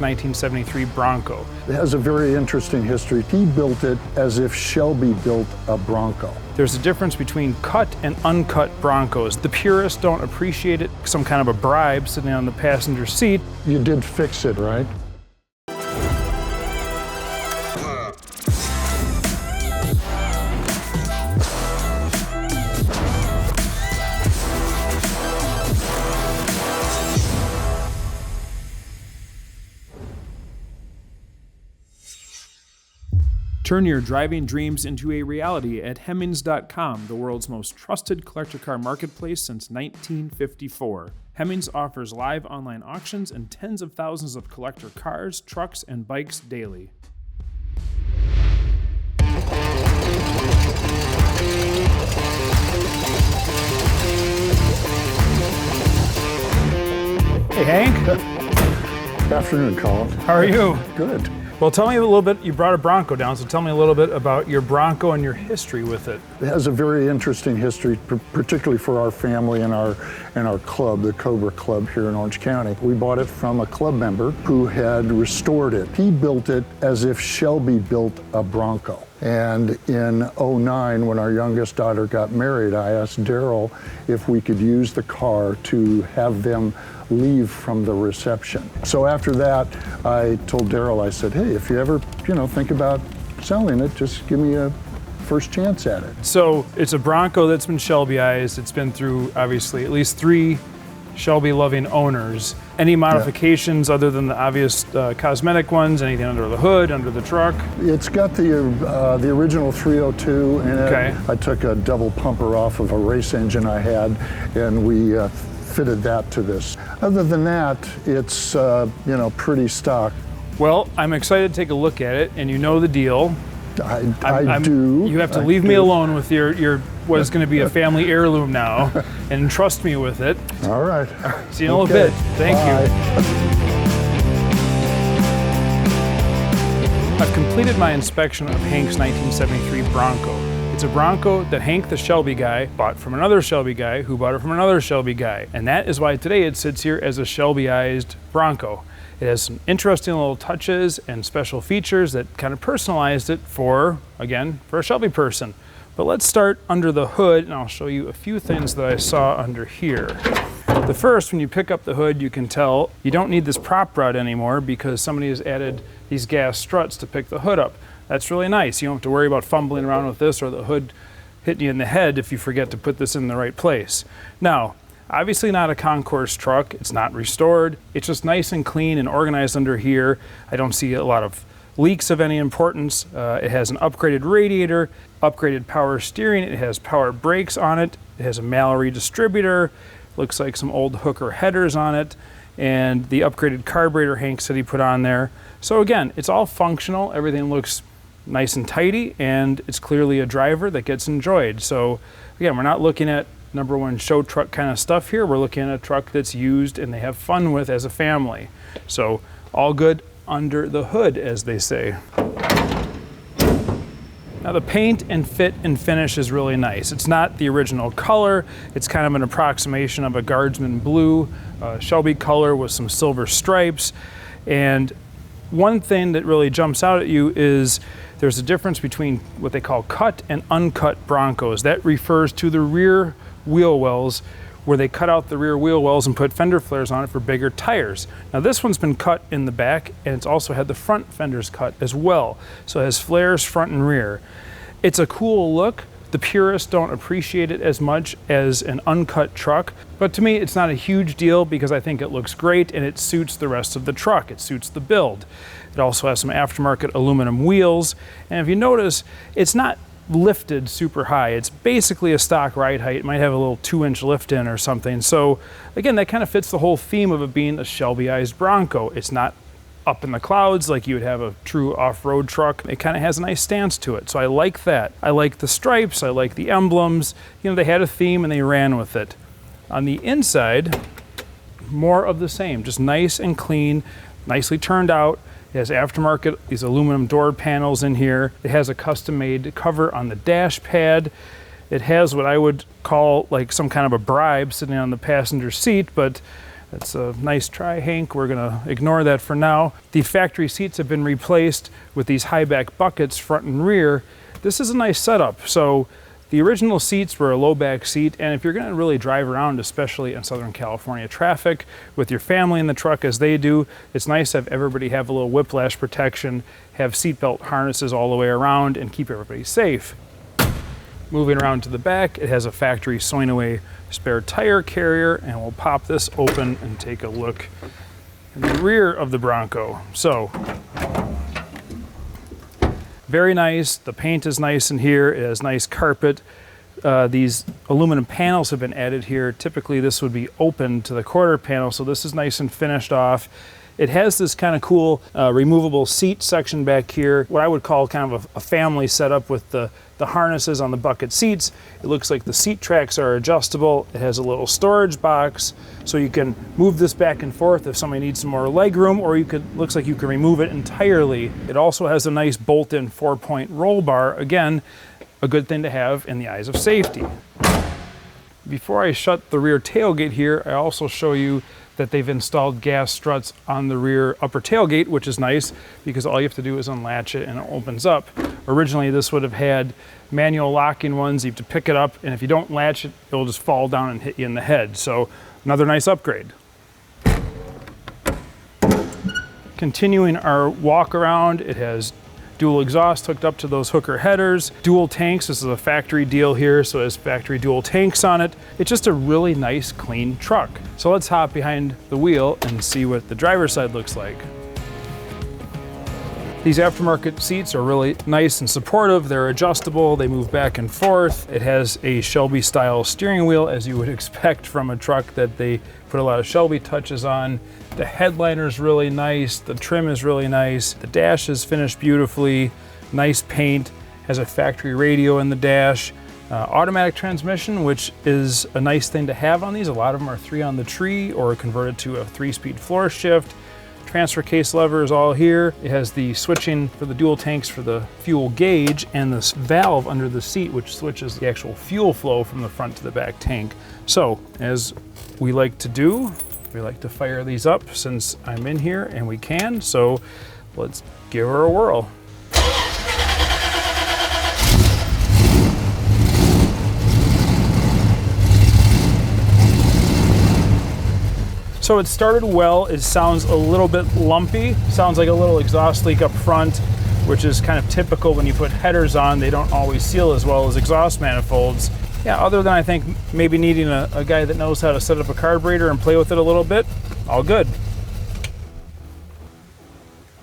1973 Bronco. It has a very interesting history. He built it as if Shelby built a Bronco. There's a difference between cut and uncut Broncos. The purists don't appreciate it, some kind of a bribe sitting on the passenger seat. You did fix it, right? Turn your driving dreams into a reality at Hemmings.com, the world's most trusted collector car marketplace since 1954. Hemmings offers live online auctions and tens of thousands of collector cars, trucks, and bikes daily. Hey, Hank. Good afternoon, Colin. How are you? Good. Well, tell me a little bit, you brought a Bronco down, so tell me a little bit about your Bronco and your history with it. It has a very interesting history, particularly for our family and our club, the Cobra Club here in Orange County. We bought it from a club member who had restored it. He built it as if Shelby built a Bronco. And in '09, when our youngest daughter got married, I asked Daryl if we could use the car to have them leave from the reception. So after that, I told Daryl, I said, hey, if you ever, think about selling it, just give me a first chance at it. So it's a Bronco that's been Shelbyized. It's been through, obviously, at least 3 Shelby-loving owners. Any modifications other than the obvious cosmetic ones? Anything under the hood, under the truck? It's got the original 302 in it. Okay. I took a double pumper off of a race engine I had, and we fitted that to this. Other than that, it's pretty stock. Well, I'm excited to take a look at it, and you know the deal. I do. You have to leave me alone with your what is going to be a family heirloom now, and trust me with it. All right. See you in a little bit. Thank you. I've completed my inspection of Hank's 1973 Bronco. It's a Bronco that Hank, the Shelby guy, bought from another Shelby guy who bought it from another Shelby guy. And that is why today it sits here as a Shelbyized Bronco. It has some interesting little touches and special features that kind of personalized it for a Shelby person. But let's start under the hood, and I'll show you a few things that I saw under here. The first, when you pick up the hood, you can tell you don't need this prop rod anymore because somebody has added these gas struts to pick the hood up. That's really nice. You don't have to worry about fumbling around with this or the hood hitting you in the head if you forget to put this in the right place. Now, obviously not a concourse truck. It's not restored. It's just nice and clean and organized under here. I don't see a lot of leaks of any importance. It has an upgraded radiator, upgraded power steering. It has power brakes on it. It has a Mallory distributor. Looks like some old Hooker headers on it, and the upgraded carburetor Hank said he put on there. So again, it's all functional. Everything looks nice and tidy, and it's clearly a driver that gets enjoyed. So again, we're not looking at number one show truck kind of stuff here. We're looking at a truck that's used and they have fun with as a family. So all good under the hood, as they say. Now the paint and fit and finish is really nice. It's not the original color. It's kind of an approximation of a Guardsman blue, Shelby color with some silver stripes. And one thing that really jumps out at you is there's a difference between what they call cut and uncut Broncos. That refers to the rear wheel wells, where they cut out the rear wheel wells and put fender flares on it for bigger tires. Now this one's been cut in the back, and it's also had the front fenders cut as well. So it has flares front and rear. It's a cool look. The purists don't appreciate it as much as an uncut truck, but to me it's not a huge deal because I think it looks great and it suits the rest of the truck. It suits the build. It also has some aftermarket aluminum wheels, and if you notice, it's not lifted super high. It's basically a stock ride height. It might have a little 2-inch lift in or something. So again, that kind of fits the whole theme of it being a Shelbyized Bronco. It's not up in the clouds like you would have a true off-road truck. It kind of has a nice stance to it. So I like that. I like the stripes. I like the emblems. They had a theme and they ran with it. On the inside, more of the same, just nice and clean, nicely turned out. It has aftermarket, these aluminum door panels in here. It has a custom-made cover on the dash pad. It has what I would call like some kind of a bribe sitting on the passenger seat, but That's a nice try, Hank. We're gonna ignore that for now. The factory seats have been replaced with these high back buckets, front and rear. This is a nice setup. So the original seats were a low back seat, and if you're gonna really drive around, especially in Southern California traffic, with your family in the truck as they do, it's nice to have everybody have a little whiplash protection, have seatbelt harnesses all the way around, and keep everybody safe. Moving around to the back, it has a factory sewing away spare tire carrier, and we'll pop this open and take a look in the rear of the Bronco. So, very nice. The paint is nice in here. It has nice carpet. These aluminum panels have been added here. Typically this would be open to the quarter panel, so this is nice and finished off. It has this kind of cool removable seat section back here, what I would call kind of a family setup with the harnesses on the bucket seats. It looks like the seat tracks are adjustable. It has a little storage box, so you can move this back and forth if somebody needs some more leg room, or looks like you can remove it entirely. It also has a nice bolt-in 4-point roll bar. Again, a good thing to have in the eyes of safety. Before I shut the rear tailgate here, I also show you that they've installed gas struts on the rear upper tailgate, which is nice because all you have to do is unlatch it and it opens up. Originally, this would have had manual locking ones. You have to pick it up, and if you don't latch it, it'll just fall down and hit you in the head. So another nice upgrade. Continuing our walk around, it has dual exhaust hooked up to those hooker headers, dual tanks. This is a factory deal here, so it has factory dual tanks on it. It's just a really nice, clean truck. So let's hop behind the wheel and see what the driver's side looks like. These aftermarket seats are really nice and supportive. They're adjustable, they move back and forth. It has a Shelby style steering wheel, as you would expect from a truck that they put a lot of Shelby touches on. The headliner is really nice, the trim is really nice, the dash is finished beautifully, nice paint, has a factory radio in the dash, automatic transmission, which is a nice thing to have on these. A lot of them are 3 on the tree or converted to a 3-speed floor shift. Transfer case lever is all here. It has the switching for the dual tanks for the fuel gauge and this valve under the seat, which switches the actual fuel flow from the front to the back tank. So, as we like to do, we like to fire these up since I'm in here and we can. So let's give her a whirl. So it started well. It sounds a little bit lumpy. Sounds like a little exhaust leak up front, which is kind of typical when you put headers on. They don't always seal as well as exhaust manifolds. Yeah, other than I think maybe needing a guy that knows how to set up a carburetor and play with it a little bit, all good.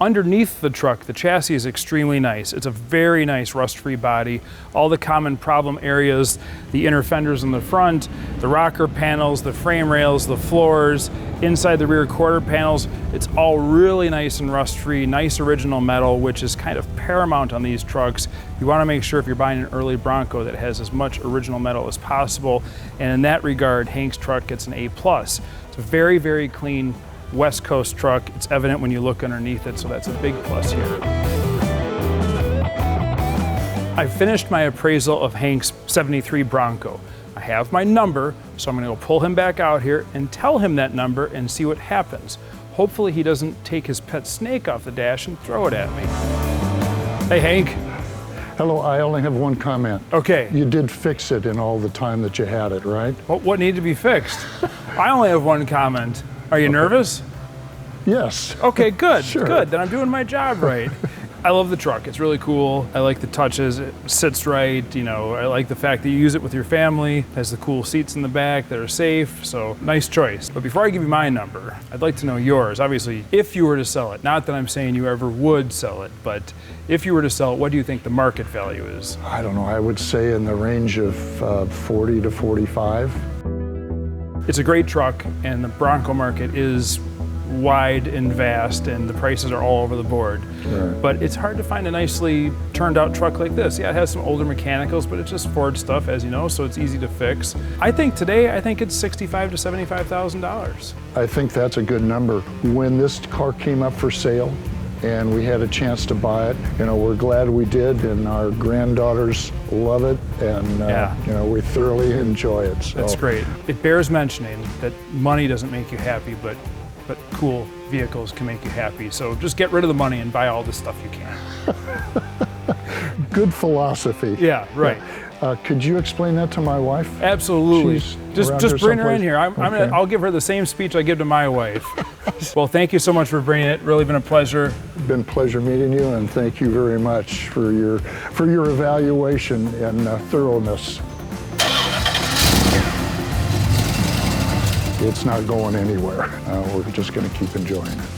Underneath the truck, the chassis is extremely nice. It's a very nice rust-free body. All the common problem areas, the inner fenders in the front, the rocker panels, the frame rails, the floors, inside the rear quarter panels, it's all really nice and rust-free, nice original metal, which is kind of paramount on these trucks. You want to make sure if you're buying an early Bronco that it has as much original metal as possible. And in that regard, Hank's truck gets an A+. It's a very, very clean West Coast truck. It's evident when you look underneath it, so that's a big plus here. I finished my appraisal of Hank's 73 Bronco. I have my number, so I'm gonna go pull him back out here and tell him that number and see what happens. Hopefully he doesn't take his pet snake off the dash and throw it at me. Hey Hank. Hello, I only have one comment. Okay. You did fix it in all the time that you had it, right? What needed to be fixed? I only have one comment. Are you nervous? Yes. Okay, good, Sure. good. Then I'm doing my job right. I love the truck. It's really cool. I like the touches. It sits right. You know, I like the fact that you use it with your family. It has the cool seats in the back that are safe. So nice choice. But before I give you my number, I'd like to know yours. Obviously, if you were to sell it, not that I'm saying you ever would sell it, but if you were to sell it, what do you think the market value is? I don't know. I would say in the range of 40 to 45. It's a great truck, and the Bronco market is wide and vast, and the prices are all over the board. Right. But it's hard to find a nicely turned out truck like this. Yeah, it has some older mechanicals, but it's just Ford stuff, as you know, so it's easy to fix. I think today, it's $65,000 to $75,000. I think that's a good number. When this car came up for sale, and we had a chance to buy it. You know, we're glad we did, and our granddaughters love it, and you know, we thoroughly enjoy it. So. That's great. It bears mentioning that money doesn't make you happy, but cool vehicles can make you happy. So just get rid of the money and buy all the stuff you can. Good philosophy. Yeah, right. Could you explain that to my wife? Absolutely. She's Just bring her in here. Okay. I'll give her the same speech I give to my wife. Well, thank you so much for bringing it. Really been a pleasure. Been a pleasure meeting you, and thank you very much for your evaluation and thoroughness. It's not going anywhere. We're just going to keep enjoying it.